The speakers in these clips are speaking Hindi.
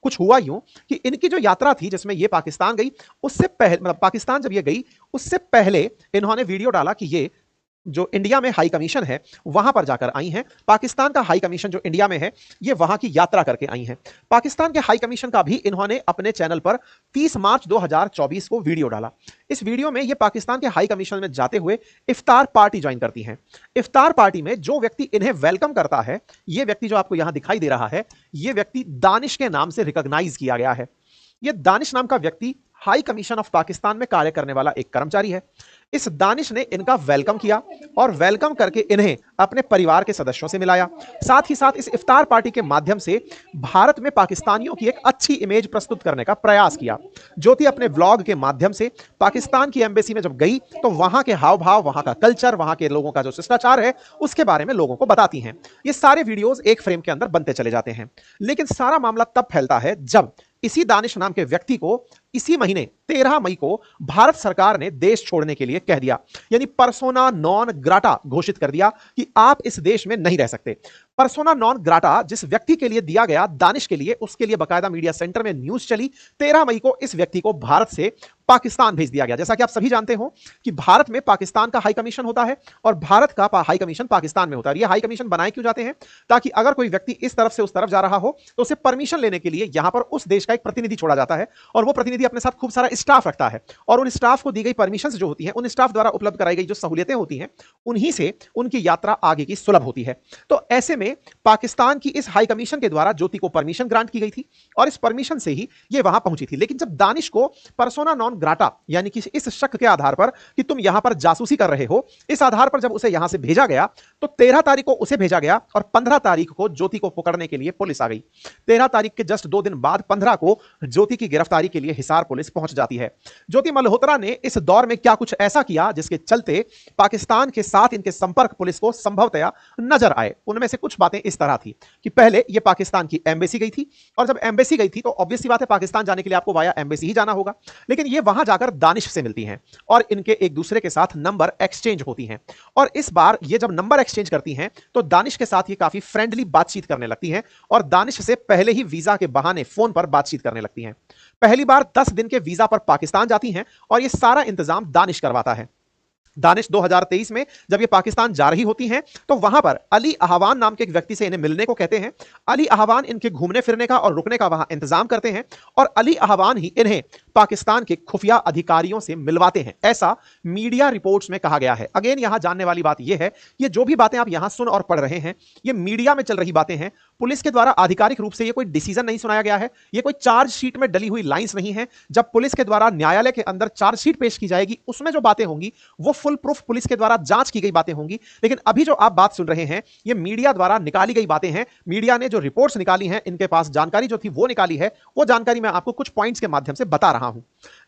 कुछ हुआ यूं कि इनकी जो यात्रा थी जिसमें ये पाकिस्तान गई, उससे पहले मतलब पाकिस्तान जब ये गई उससे पहले इन्होंने वीडियो डाला कि ये जो इंडिया में हाई कमीशन है वहां पर जाकर आई हैं। पाकिस्तान का हाई कमीशन जो इंडिया में है ये वहां की यात्रा करके आई हैं। पाकिस्तान के हाई कमीशन का भी इन्होंने अपने चैनल पर 30 मार्च 2024 को वीडियो डाला। इस वीडियो में ये पाकिस्तान के हाई कमीशन में जाते हुए इफ्तार पार्टी ज्वाइन करती हैं। इफ्तार पार्टी में जो व्यक्ति इन्हें वेलकम करता है, ये व्यक्ति जो आपको यहां दिखाई दे रहा है, ये व्यक्ति दानिश के नाम से रिकॉग्नाइज किया गया है। ये दानिश नाम का व्यक्ति हाई कमीशन ऑफ पाकिस्तान में कार्य करने वाला एक कर्मचारी है। इस दानिश ने इनका वेलकम किया और वेलकम करके इन्हें अपने परिवार के सदस्यों से मिलाया। साथ ही साथ इस इफ्तार पार्टी के माध्यम से भारत में पाकिस्तानियों की एक अच्छी इमेज प्रस्तुत करने का प्रयास किया। ज्योति अपने व्लॉग के माध्यम से पाकिस्तान की एम्बेसी में जब गई तो वहां के हाव भाव, वहां का कल्चर, वहां के लोगों का जो शिष्टाचार है उसके बारे में लोगों को बताती हैं। ये सारे वीडियोस एक फ्रेम के अंदर बनते चले जाते हैं। लेकिन सारा मामला तब फैलता है जब इसी दानिश नाम के व्यक्ति को इसी महीने 13 मई को भारत सरकार ने देश छोड़ने के लिए कह दिया, यानी पर्सोना नॉन ग्राटा घोषित कर दिया कि आप इस देश में नहीं रह सकते। पर्सोना नॉन ग्राटा जिस व्यक्ति के लिए दिया गया, दानिश के लिए, उसके लिए बाकायदा मीडिया सेंटर में न्यूज चली। 13 मई को इस व्यक्ति को भारत से पाकिस्तान भेज दिया गया। जैसा कि आप सभी जानते हो कि भारत में पाकिस्तान का हाई कमीशन होता है और भारत का हाई कमीशन पाकिस्तान में होता है। ये हाई कमीशन बनाए क्यों जाते हैं? ताकि अगर कोई व्यक्ति इस तरफ से उस तरफ जा रहा हो तो उसे परमिशन लेने के लिए यहां पर उस देश का एक प्रतिनिधि छोड़ा जाता है और वो प्रतिनिधि अपने साथ खूब सारा स्टाफ रखता है और उन स्टाफ को दी गई परमिशन जो होती है, उन स्टाफ द्वारा उपलब्ध कराई गई जो सहूलियतें होती हैं, उन्हीं से उनकी यात्रा आगे की सुलभ होती है। तो ऐसे में पाकिस्तान की इस हाई कमीशन के द्वारा ज्योति को परमिशन ग्रांट की गई थी और इस परमिशन से ही ये वहां पहुंची थी। लेकिन जब दानिश को पर्सोना नॉन ग्राटा यानी कि इस शक के आधार पर कि तुम यहां पर जासूसी कर रहे हो, इस आधार पर जब उसे यहां से भेजा गया तो 13 तारीख को उसे भेजा गया और 15 तारीख को ज्योति को पकड़ने के लिए पुलिस आ गई। 13 तारीख के जस्ट 2 दिन बाद 15 को ज्योति की गिरफ्तारी के लिए हिसार पुलिस पहुंच जाती है। ज्योति मल्होत्रा ने इस दौर में क्या कुछ ऐसा किया जिसके चलते पाकिस्तान के साथ इनके संपर्क पुलिस को संभवतया नजर आए, उनमें से कुछ बातें इस तरह थी कि पहले यह पाकिस्तान की एम्बेसी गई थी और जब एम्बेसी गई थी तो ऑब्वियस सी बात है पाकिस्तान जाने के लिए आपको वाया एम्बेसी ही जाना होगा। लेकिन ये वहां जाकर दानिश से मिलती हैं और इनके एक दूसरे के साथ नंबर एक्सचेंज होती हैं और इस बार ये जब नंबर एक्सचेंज करती हैं तो दानिश के साथ ये काफी फ्रेंडली बातचीत करने लगती हैं और दानिश से पहले ही वीजा के बहाने फोन पर बातचीत करने लगती हैं। पहली बार 10 दिन के वीजा पर पाकिस्तान जाती हैं और ये सारा इंतजाम दानिश करवाता है। दानिश 2023 में जब ये पाकिस्तान जा रही होती हैं तो वहां पर अली अहवान नाम के एक व्यक्ति से इन्हें मिलने को कहते हैं। अली अहवान इनके घूमने फिरने का और रुकने का वहां इंतजाम करते हैं और अली अहवान ही इन्हें पाकिस्तान के खुफिया अधिकारियों से मिलवाते हैं, ऐसा मीडिया रिपोर्ट्स में कहा गया है। अगेन यहां जानने वाली बात यह है, ये जो भी बातें आप यहां सुन और पढ़ रहे हैं ये मीडिया में चल रही बातें हैं। पुलिस के द्वारा आधिकारिक रूप से ये कोई डिसीजन नहीं सुनाया गया है, ये कोई चार्जशीट में डली हुई लाइंस नहीं है। जब पुलिस के द्वारा न्यायालय के अंदर चार्जशीट पेश की जाएगी उसमें जो बातें होंगी वो फुल प्रूफ पुलिस के द्वारा जांच की गई बातें होंगी। लेकिन अभी जो आप बात सुन रहे हैं ये मीडिया द्वारा निकाली गई बातें हैं। मीडिया ने जो रिपोर्ट्स निकाली हैं, इनके पास जानकारी जो थी वो निकाली है, वो जानकारी मैं आपको कुछ पॉइंट्स के माध्यम से बता रहा हूं।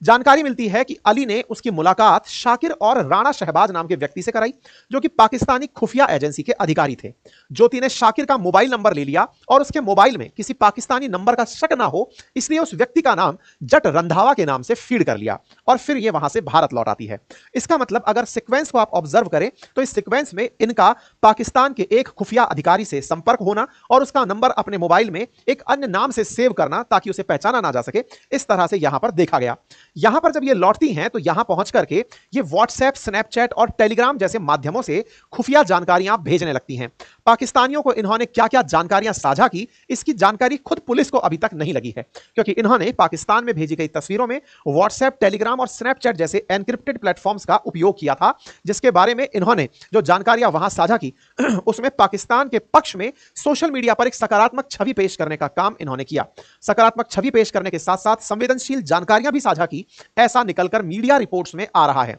जानकारी मिलती है कि अली ने उसकी मुलाकात शाकिर और राणा शहबाज नाम के व्यक्ति से कराई जो कि पाकिस्तानी खुफिया एजेंसी के अधिकारी थे। ज्योति ने शाकिर का मोबाइल नंबर ले लिया और उसके मोबाइल में किसी पाकिस्तानी नंबर का शक ना हो इसलिए उस व्यक्ति का नाम जट रंधावा के नाम से फीड कर लिया और फिर ये वहां से भारत लौट आती है। इसका मतलब अगर सीक्वेंस को आप ऑब्जर्व करें तो इस सीक्वेंस में इनका पाकिस्तान के एक खुफिया अधिकारी से संपर्क होना और उसका नंबर अपने मोबाइल में एक अन्य नाम से सेव करना ताकि उसे पहचाना ना जा सके, इस तरह से यहां पर देखा गया। यहां पर जब ये लौटती हैं तो यहां पहुंच करके ये व्हाट्सएप, स्नैपचैट और टेलीग्राम जैसे माध्यमों से खुफिया जानकारियां भेजने लगती हैं। पाकिस्तानियों को इन्होंने क्या क्या जानकारियां साझा की इसकी जानकारी खुद पुलिस को अभी तक नहीं लगी है, क्योंकि इन्होंने पाकिस्तान में भेजी गई तस्वीरों में व्हाट्सएप, टेलीग्राम और स्नैपचैट जैसे एनक्रिप्टेड प्लेटफॉर्म्स का उपयोग किया था, जिसके बारे में इन्होंने जो जानकारियां वहां साझा की उसमें पाकिस्तान के पक्ष में सोशल मीडिया पर एक सकारात्मक छवि पेश करने का काम इन्होंने किया। सकारात्मक छवि पेश करने के साथ साथ संवेदनशील जानकारियां भी साझा की, ऐसा निकलकर मीडिया रिपोर्ट्स में आ रहा है।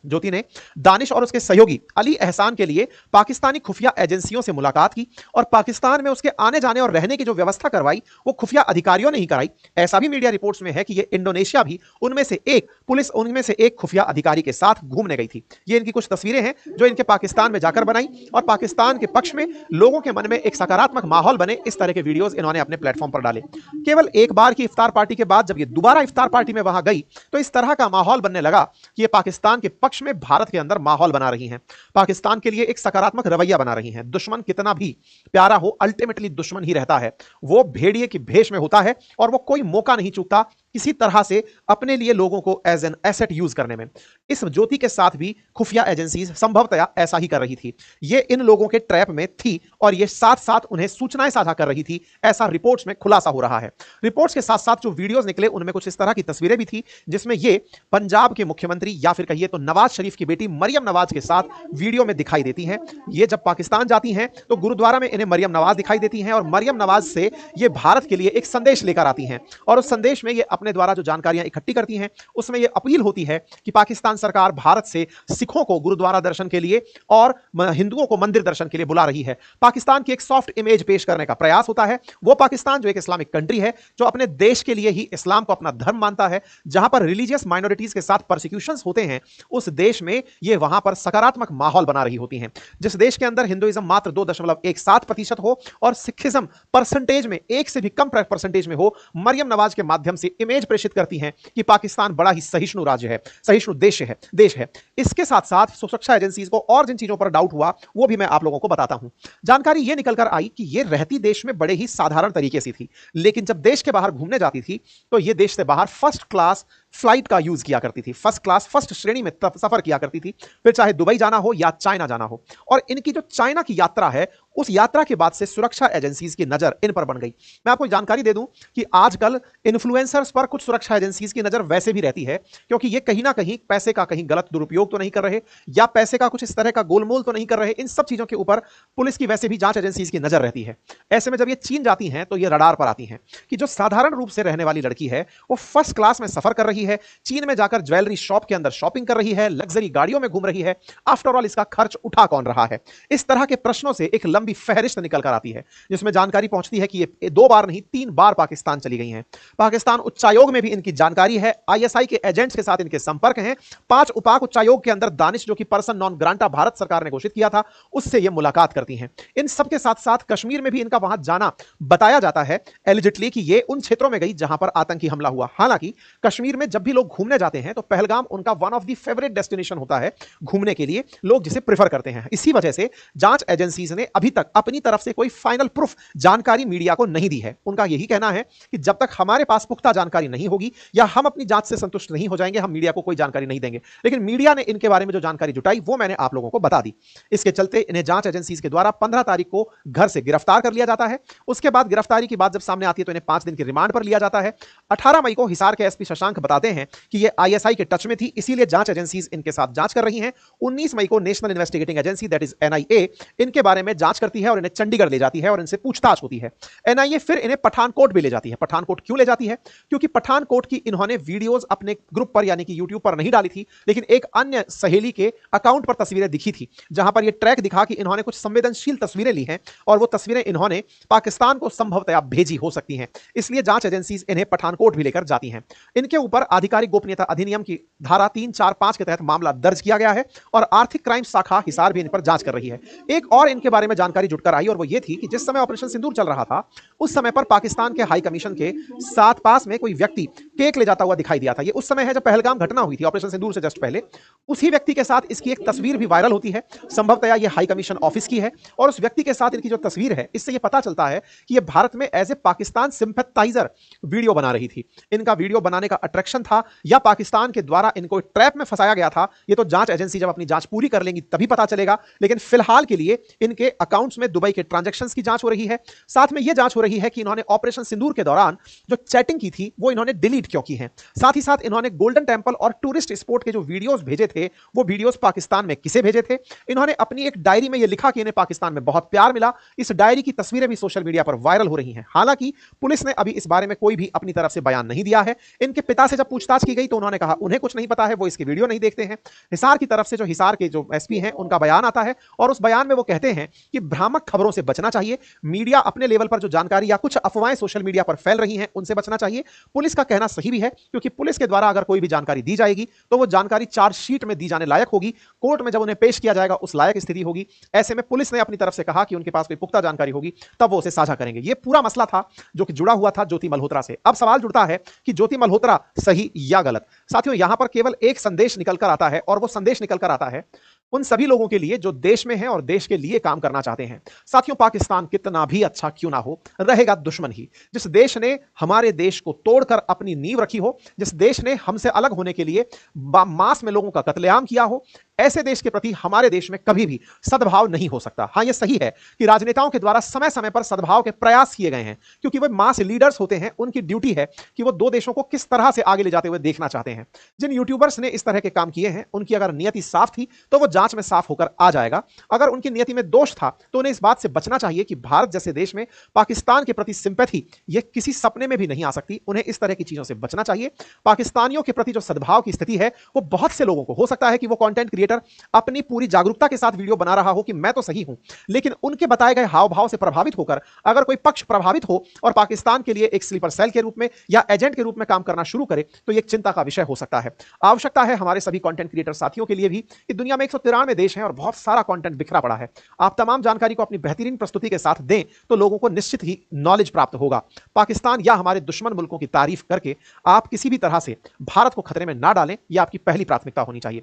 ज्योति ने दानिश और उसके सहयोगी अली एहसान के लिए पाकिस्तानी खुफिया एजेंसियों से मुलाकात की और पाकिस्तान में उसके आने जाने और रहने की जो व्यवस्था करवाई वो खुफिया अधिकारियों ने ही कराई। ऐसा भी मीडिया रिपोर्ट्स में है कि ये इंडोनेशिया भी उनमें से एक खुफिया अधिकारी के साथ घूमने गई थी। ये इनकी कुछ तस्वीरें हैं जो इनके पाकिस्तान में जाकर बनाई और पाकिस्तान के पक्ष में लोगों के मन में एक सकारात्मक माहौल बने, इस तरह के वीडियोस इन्होंने अपने प्लेटफॉर्म पर डाले। केवल एक बार की इफ्तार पार्टी के बाद जब ये दोबारा इफ्तार पार्टी में वहां गई तो इस तरह का माहौल बनने लगा कि ये पाकिस्तान के पक्ष में भारत के अंदर माहौल बना रही हैं, पाकिस्तान के लिए एक सकारात्मक रवैया बना रही हैं। दुश्मन कितना भी प्यारा हो, अल्टीमेटली दुश्मन ही रहता है, वो भेड़िए की भेष में होता है और वो कोई मौका नहीं चूकता किसी तरह से अपने लिए लोगों को एज एन एसेट यूज करने में। इस ज्योति के साथ भी खुफिया एजेंसीज संभवतया ऐसा ही कर रही थी, ये इन लोगों के ट्रैप में थी और ये साथ साथ उन्हें सूचनाएं साझा कर रही थी, ऐसा रिपोर्ट्स में खुलासा हो रहा है। रिपोर्ट्स के साथ साथ जो वीडियोस निकले उनमें कुछ इस तरह की तस्वीरें भी थी जिसमें ये पंजाब के मुख्यमंत्री या फिर कहिए तो नवाज शरीफ की बेटी मरियम नवाज के साथ वीडियो में दिखाई देती हैं। ये जब पाकिस्तान जाती हैं तो गुरुद्वारा में इन्हें मरियम नवाज दिखाई देती हैं और मरियम नवाज से ये भारत के लिए एक संदेश लेकर आती हैं और उस संदेश में ये अपने द्वारा जो जानकारियां इकट्ठी करती हैं उसमें यह अपील होती है कि पाकिस्तान सरकार भारत से सिखों को गुरुद्वारा दर्शन के लिए और हिंदुओं को मंदिर दर्शन के लिए बुला रही है। पाकिस्तान की एक सॉफ्ट इमेज पेश करने का प्रयास होता है। वो पाकिस्तान जो एक इस्लामिक कंट्री है, जो अपने देश के लिए ही इस्लाम को अपना धर्म मानता है, जहां पर रिलीजियस माइनॉरिटीज के साथ परसिक्यूशंस होते हैं, उस देश में ये वहां पर सकारात्मक माहौल बना रही होती हैं। जिस देश के अंदर हिंदुइज्म मात्र 2.17% हो और सिखिज्म परसेंटेज में 1 से भी कम परसेंटेज में हो, मरियम नवाज के माध्यम से इमेज प्रेषित करती हैं कि पाकिस्तान बड़ा ही सहिष्णु राज्य है, सहिष्णु देश है। इसके साथ साथ सुरक्षा एजेंसीज को और जिन चीजों पर डाउट हुआ वो भी मैं आप लोगों को बताता हूं। जानकारी ये निकलकर आई कि ये रहती देश में बड़े ही साधारण तरीके से थी, लेकिन जब देश के बाहर घूमने जाती थी तो ये देश से बाहर फर्स्ट क्लास फ्लाइट का यूज किया करती थी, फर्स्ट श्रेणी में सफर किया करती थी, फिर चाहे दुबई जाना हो या चाइना जाना हो। और इनकी जो चाइना की यात्रा है, उस यात्रा के बाद से सुरक्षा एजेंसीज की नजर इन पर बन गई। मैं आपको जानकारी दे दूं कि आजकल इन्फ्लुएंसर्स पर कुछ सुरक्षा एजेंसीज की नजर वैसे भी रहती है, क्योंकि ये कहीं ना कहीं पैसे का कहीं गलत दुरुपयोग तो नहीं कर रहे या पैसे का कुछ इस तरह का गोलमोल तो नहीं कर रहे। इन सब चीजों के ऊपर पुलिस की वैसे भी जांच एजेंसीज की नजर रहती है। ऐसे में जब ये चीन जाती हैं तो ये रडार पर आती हैं कि जो साधारण रूप से रहने वाली लड़की है वो फर्स्ट क्लास में सफर कर रही है, चीन में जाकर ज्वेलरी शॉप के अंदर शॉपिंग कर रही है, लग्जरी गाड़ियों में घूम रही है, आफ्टर ऑल इसका खर्च उठा कौन रहा है। इस तरह के प्रश्नों से एक लंबी फहरिस्त निकल कर आती है जिसमें जानकारी पहुंचती है कि ये 2 बार नहीं 3 बार पाकिस्तान चली गई हैं। पाकिस्तान उच्चायोग में भी इनकी जानकारी है, आईएसआई के एजेंट्स के साथ इनके संपर्क हैं। 5 उपाक उच्चायोग के अंदर दानिश, जो कि पर्सन नॉन ग्रांटा भारत सरकार ने घोषित किया था, उससे ये मुलाकात करती हैं। इन सबके साथ साथ कश्मीर में भी इनका वहां जाना बताया जाता है एलिजिटली कि ये उन क्षेत्रों में गई जहां पर आतंकी हमला हुआ। हालांकि कश्मीर में जब भी लोग घूमने जाते हैं तो पहलगाम उनका one of the favourite destination होता है घूमने के लिए, लोग जिसे प्रेफर करते हैं। इसी वजह से जांच एजेंसीज ने अभी तक अपनी तरफ से कोई फाइनल प्रूफ जानकारी मीडिया को नहीं दी है। उनका यही कहना है कि जब तक हमारे पास पुख्ता जानकारी नहीं होगी या हम अपनी जांच से संतुष्ट नहीं हो जाएंगे, हम मीडिया को कोई जानकारी नहीं देंगे। लेकिन मीडिया ने इनके बारे में जो जानकारी जुटाई वो मैंने आप लोगों को बता दी। इसके चलते इन्हें जांच एजेंसीज के द्वारा 15 तारीख को घर से गिरफ्तार कर लिया जाता है। उसके बाद गिरफ्तारी की बात जब सामने आती है तो इन्हें 5 दिन की रिमांड पर लिया जाता है। 18 मई को हिसार के एसपी शशांक बताते हैं कि ये आईएसआई के टच में थी, इसीलिए जांच एजेंसीज इनके साथ जांच कर रही हैं। 19 मई को national investigating agency that is NIA इनके बारे में जांच करती है और इन्हें चंडीगढ़ ले जाती है और इनसे पूछताछ होती है। एनआईए फिर इन्हें पठानकोट भी ले जाती है। पठानकोट क्यों ले जाती है? क्योंकि पठानकोट की इन्होंने वीडियोस अपने ग्रुप पर यानी कि यूट्यूब पर नहीं डाली थी, लेकिन एक अन्य सहेली के अकाउंट पर तस्वीरें दिखी थी जहां पर यह ट्रैक दिखा कि इन्होंने कुछ संवेदनशील तस्वीरें ली हैं और वो तस्वीरें इन्होंने पाकिस्तान को संभवतः भेजी हो सकती हैं। इसलिए जांच एजेंसीज इन्हें पठानकोट भी लेकर जाती हैं। इनके ऊपर आधिकारिक गोपनीयता अधिनियम की धारा 3, 4, 5 के तहत मामला दर्ज किया गया है और आर्थिक क्राइम शाखा हिसार भी इन पर जांच कर रही है। एक और इनके बारे में जानकारी जुटकर आई और वो ये थी कि जिस समय ऑपरेशन सिंदूर चल रहा था उस समय पर पाकिस्तान के हाई कमीशन के साथ पास में कोई व्यक्ति केक ले जाता हुआ दिखाई दिया था। ये उस समय है जब पहलगाम घटना हुई थी ऑपरेशन सिंदूर से जस्ट पहले। उसी व्यक्ति के साथ इसकी एक तस्वीर भी वायरल होती है, संभवतः ये हाई कमीशन ऑफिस की है और उस व्यक्ति के साथ इनकी जो तस्वीर है इससे ये पता चलता है कि ये भारत में as a Pakistan sympathiser video बना रही थी। इनका वीडियो बनाने का अट्रैक्शन था या पाकिस्तान के द्वारा इनको ट्रैप में फंसाया गया था, ये तो जांच एजेंसी जब अपनी जांच पूरी कर लेंगी तभी पता चलेगा। लेकिन फिलहाल के लिए इनके अकाउंट्स में दुबई के ट्रांजैक्शंस की जांच हो रही है। साथ में यह जांच हो रही है कि इन्होंने ऑपरेशन सिंदूर के दौरान जो चैटिंग की थी वो इन्होंने डिलीट क्यों की है। साथ ही साथ इन्होंने गोल्डन टेंपल और टूरिस्ट स्पॉट के जो वीडियोस भेजे थे वो वीडियोस पाकिस्तान में किसे भेजे थे। इन्होंने अपनी एक डायरी में यह लिखा कि इन्हें पाकिस्तान में बहुत प्यार मिला। इस डायरी की तस्वीरें भी सोशल मीडिया पर वायरल हो रही हैं। हालांकि पुलिस ने अभी इस बारे में कोई भी अपनी तरफ से बयान नहीं दिया है। इनके पिता से जब पूछताछ की गई तो उन्होंने कहा उन्हें कुछ नहीं पता है, वो इसकी वीडियो नहीं देखते हैं। हिसार की तरफ से जो हिसार के जो एसपी हैं उनका बयान आता है और उस बयान में वो कहते हैं कि भ्रामक खबरों से बचना चाहिए। मीडिया अपने लेवल पर जो जानकारी या कुछ अफवाहें सोशल मीडिया पर फैल रही हैं उनसे बचना चाहिए। पुलिस का कहना सही भी है, क्योंकि पुलिस के द्वारा अगर कोई भी जानकारी दी जाएगी तो वो जानकारी चार्जशीट में दी जाने लायक होगी, कोर्ट में जब उन्हें पेश किया जाएगा उस लायक स्थिति होगी। ऐसे में पुलिस ने अपनी तरफ से कहा कि उनके पास कोई पुख्ता जानकारी होगी तब वो उसे साझा करेंगे। ये पूरा मसला था जो कि जुड़ा हुआ था ज्योति मल्होत्रा से। अब सवाल जुड़ता है कि ज्योति मल्होत्रा सही या गलत। साथियों, यहां पर केवल एक संदेश निकल कर आता है, और वो संदेश निकल कर आता है उन सभी लोगों के लिए जो देश में हैं और देश के लिए काम करना चाहते हैं। साथियों, पाकिस्तान कितना भी अच्छा क्यों ना हो, रहेगा दुश्मन ही। जिस देश ने हमारे देश को तोड़कर अपनी नींव रखी हो, जिस देश ने हमसे अलग होने के लिए मास में लोगों का कत्लेआम किया हो, ऐसे देश के प्रति हमारे देश में कभी भी सद्भाव नहीं हो सकता। हां, यह सही है कि राजनेताओं के द्वारा समय समय पर सद्भाव के प्रयास किए गए हैं, क्योंकि वे मास लीडर्स होते हैं। उनकी ड्यूटी है कि वो दो देशों को किस तरह से आगे ले जाते हुए देखना चाहते हैं। जिन यूट्यूबर्स ने इस तरह के काम किए हैं उनकी अगर नियति साफ थी तो वो जांच में साफ होकर आ जाएगा। अगर उनकी नियति में दोष था तो उन्हें इस बात से बचना चाहिए कि भारत जैसे देश में पाकिस्तान के प्रति सिंपैथी ये किसी सपने में भी नहीं आ सकती। उन्हें इस तरह की चीजों से बचना चाहिए। पाकिस्तानियों के प्रति जो सद्भाव की स्थिति है वो बहुत से लोगों को हो सकता है कि वो कंटेंट क्रिएटर अपनी पूरी जागरूकता के साथ वीडियो बना रहा हो कि मैं तो सही हूं, लेकिन उनके बताए गए हाव भाव से प्रभावित होकर अगर कोई पक्ष प्रभावित हो और पाकिस्तान के लिए एक स्लीपर सेल के रूप में या एजेंट के रूप में काम करना शुरू करे तो यह एक चिंता का विषय हो सकता है। आवश्यकता है हमारे सभी कंटेंट क्रिएटर साथियों के लिए भी कि दुनिया में 193 देश हैं और बहुत सारा कंटेंट बिखरा पड़ा है। आप तमाम जानकारी को अपनी बेहतरीन प्रस्तुति के साथ दें तो लोगों को निश्चित ही नॉलेज प्राप्त होगा। पाकिस्तान या हमारे दुश्मन मुल्कों की तारीफ करके आप किसी भी तरह से भारत को खतरे में ना डालें, यह आपकी पहली प्राथमिकता होनी चाहिए।